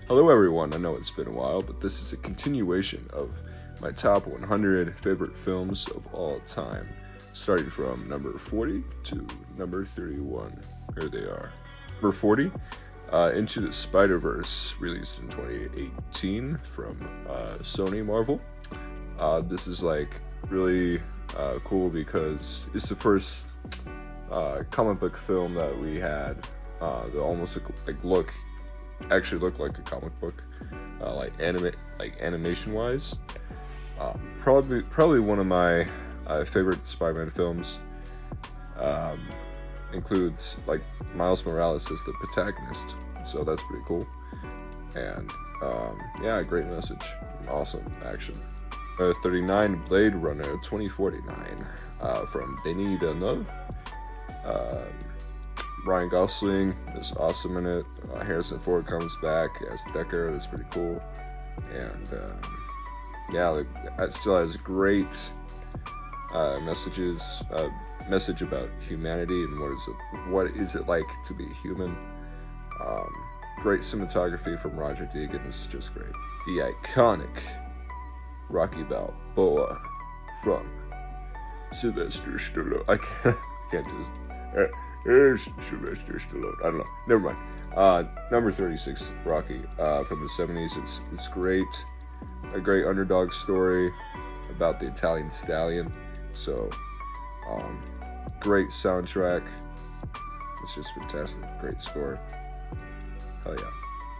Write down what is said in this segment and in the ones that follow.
Hello everyone, I know it's been a while, but this is a continuation of my top 100 favorite films of all time, starting from number 40 to number 31. Here they are. Number 40, Into the Spider-Verse, released in 2018 from Sony Marvel. This is like really cool because it's the first comic book film that we had that almost actually look like a comic book, animation wise. Probably one of my favorite Spider-Man films. Includes like Miles Morales as the protagonist, so that's pretty cool. And great message, awesome action. 39, Blade Runner 2049, from Denis Villeneuve. Ryan Gosling is awesome in it. Harrison Ford comes back as Deckard. That's pretty cool. And it still has great message about humanity and what is it like to be human. Great cinematography from Roger Deakins. It's just great. The iconic Rocky Balboa from Sylvester Stallone. I can't do this. Sylvester Stallone. I don't know. Never mind. Number 36, Rocky, from the 70s. It's great. A great underdog story about the Italian stallion. So, great soundtrack. It's just fantastic. Great score. Oh yeah.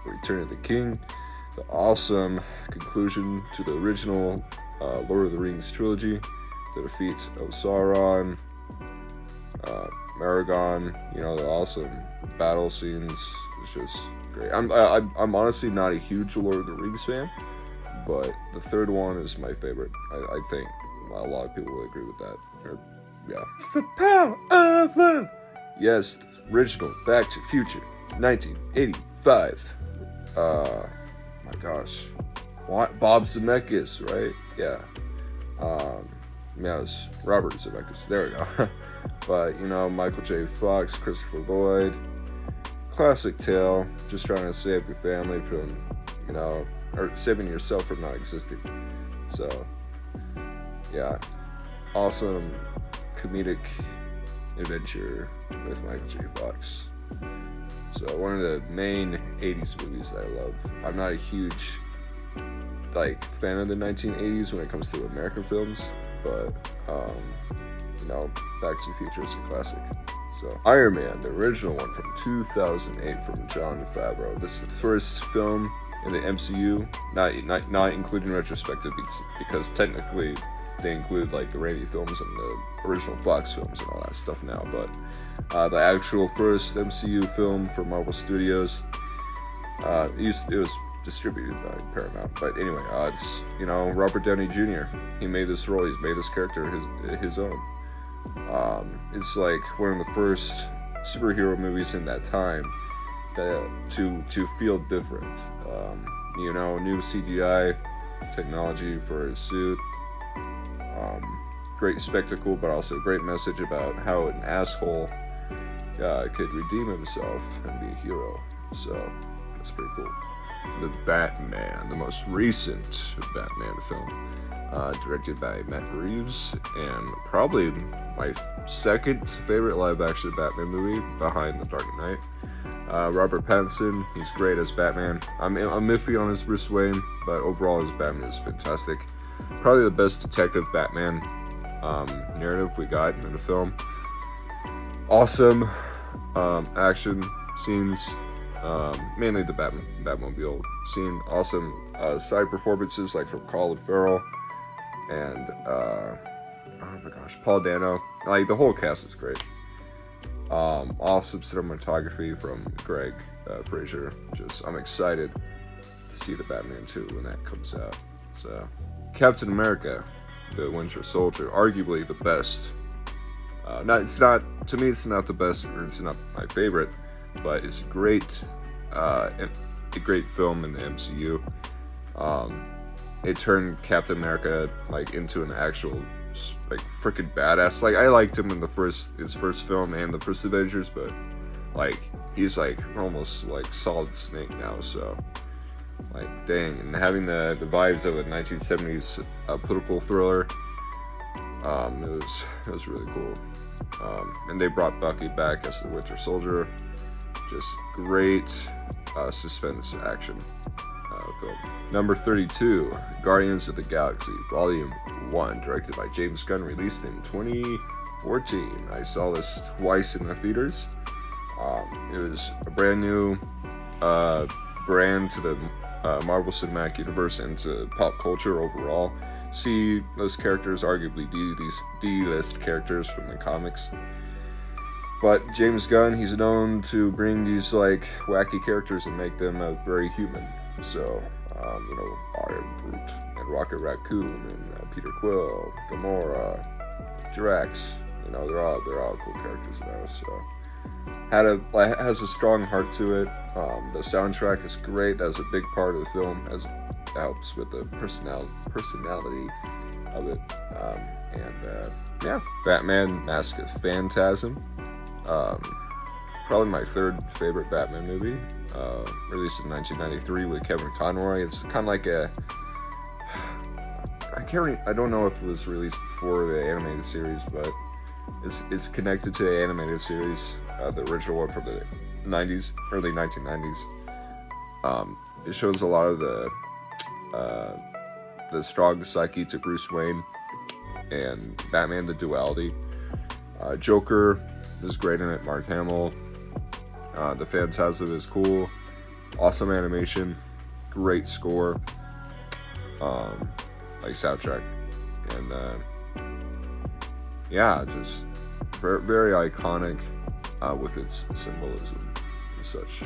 Return of the King. The awesome conclusion to the original Lord of the Rings trilogy. The defeat of Sauron. Maragon, the awesome battle scenes. It's just great. I'm honestly not a huge Lord of the Rings fan, but the third one is my favorite. I think a lot of people will agree with that. It's the power of love. Yes, the original Back to the Future, 1985. My gosh, what? Bob Zemeckis, right? Yeah. It was Robert Zemeckis. There we go. But, Michael J. Fox, Christopher Lloyd. Classic tale. Just trying to save your family from, or saving yourself from not existing. So, yeah. Awesome comedic adventure with Michael J. Fox. So, one of the main 80s movies that I love. I'm not a huge, fan of the 1980s when it comes to American films. But, Back to the Future is a classic. So, Iron Man, the original one from 2008 from Jon Favreau. This is the first film in the MCU, not including retrospective, because technically they include the Raimi films and the original Fox films and all that stuff now. But the actual first MCU film for Marvel Studios, it was distributed by Paramount. But anyway, it's Robert Downey Jr. He made this role. He's made this character his own. It's one of the first superhero movies in that time to feel different. New CGI technology for his suit. Great spectacle, but also great message about how an asshole could redeem himself and be a hero. So that's pretty cool. The Batman, the most recent Batman film, directed by Matt Reeves, and probably my second favorite live-action Batman movie, behind The Dark Knight. Robert Pattinson, he's great as Batman. I'm iffy on his Bruce Wayne, but overall his Batman is fantastic. Probably the best detective Batman narrative we got in the film. Awesome action scenes. Mainly the Batmobile scene. Awesome side performances from Colin Farrell and Paul Dano. The whole cast is great. Awesome cinematography from Greg Fraser. I'm excited to see the Batman 2 when that comes out. So, Captain America, the Winter Soldier, arguably the best. To me, it's not the best, or it's not my favorite, but it's a great film in the MCU. It turned Captain America into an actual freaking badass. I liked him in his first film and the first Avengers, but he's almost Solid Snake now. So Like, dang, and having the vibes of a 1970s political thriller, it was really cool. And they brought Bucky back as the Winter Soldier. Just great suspense action film. Number 32, Guardians of the Galaxy Volume 1, directed by James Gunn, released in 2014. I saw this twice in the theaters. It was a brand new brand to the Marvel Cinematic Universe and to pop culture overall. See, those characters arguably these D-list characters from the comics. But James Gunn, he's known to bring these like wacky characters and make them very human. So, Iron Brute and Rocket Raccoon and Peter Quill, Gamora, Drax. They're all cool characters now. So, has a strong heart to it. The soundtrack is great. That's a big part of the film, as it helps with the personality of it. Batman: Mask of Phantasm. Probably my third favorite Batman movie. Released in 1993 with Kevin Conroy. It's kind of like I don't know if it was released before the animated series, but it's connected to the animated series, the original one from the 90s, early 1990s. It shows a lot of the strong psyche to Bruce Wayne and Batman, the duality. Joker is great in it. Mark Hamill. The Phantasm is cool. Awesome animation. Great score. Soundtrack. And just very, very iconic with its symbolism and such.